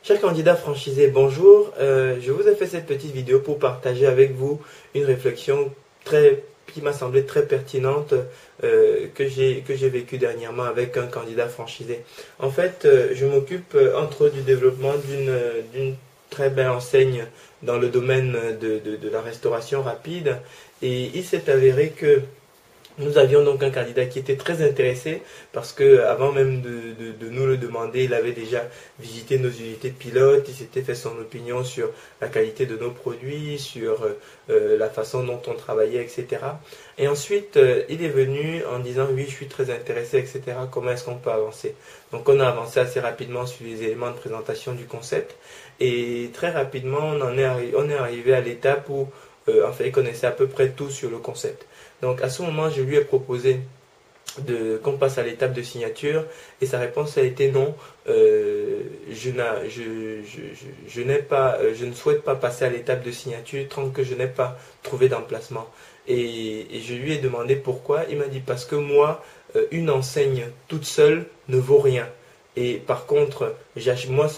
Chers candidats franchisés, bonjour. Je vous ai fait cette petite vidéo pour partager avec vous une réflexion qui m'a semblé très pertinente que j'ai vécue dernièrement avec un candidat franchisé. En fait, je m'occupe entre autres du développement d'une très belle enseigne dans le domaine de la restauration rapide, et il s'est avéré que nous avions donc un candidat qui était très intéressé parce que avant même de nous le demander, il avait déjà visité nos unités pilotes, il s'était fait son opinion sur la qualité de nos produits, sur la façon dont on travaillait, etc. Et ensuite, il est venu en disant oui, je suis très intéressé, etc. Comment est-ce qu'on peut avancer? Donc on a avancé assez rapidement sur les éléments de présentation du concept et très rapidement on est arrivé à l'étape où en fait il connaissait à peu près tout sur le concept. Donc à ce moment, je lui ai proposé qu'on passe à l'étape de signature et sa réponse a été non. Je ne souhaite pas passer à l'étape de signature tant que je n'ai pas trouvé d'emplacement. Et je lui ai demandé pourquoi. Il m'a dit parce que moi, une enseigne toute seule ne vaut rien. Et par contre, moi,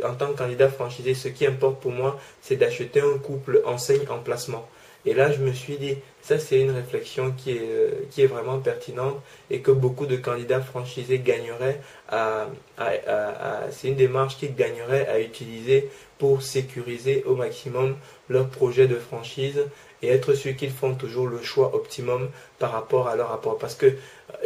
en tant que candidat franchisé, ce qui importe pour moi, c'est d'acheter un couple enseigne-emplacement. Et là, je me suis dit, ça c'est une réflexion qui est vraiment pertinente et que beaucoup de candidats franchisés gagneraient c'est une démarche qu'ils gagneraient à utiliser pour sécuriser au maximum leur projet de franchise et être sûr qu'ils font toujours le choix optimum par rapport à leur rapport. Parce que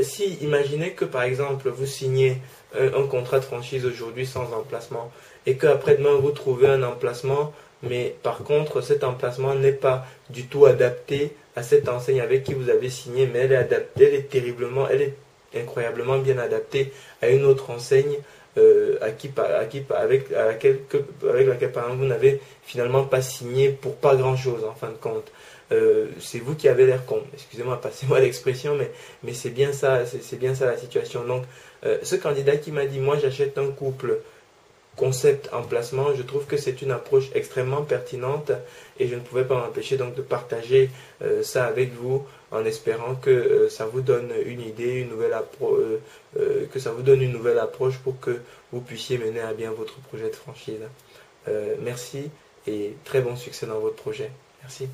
si, imaginez que par exemple, vous signez un contrat de franchise aujourd'hui sans emplacement et qu'après-demain vous trouvez un emplacement, mais par contre cet emplacement n'est pas du tout adapté à cette enseigne avec qui vous avez signé, mais elle est adaptée, elle est incroyablement bien adaptée à une autre enseigne avec laquelle par exemple vous n'avez finalement pas signé pour pas grand chose en fin de compte. C'est vous qui avez l'air con, excusez-moi, passez-moi l'expression, mais c'est bien ça, c'est bien ça la situation. Donc ce candidat qui m'a dit moi j'achète un couple concept emplacement, je trouve que c'est une approche extrêmement pertinente et je ne pouvais pas m'empêcher donc de partager ça avec vous en espérant que ça vous donne une idée, que ça vous donne une nouvelle approche pour que vous puissiez mener à bien votre projet de franchise. Merci et très bon succès dans votre projet. Merci.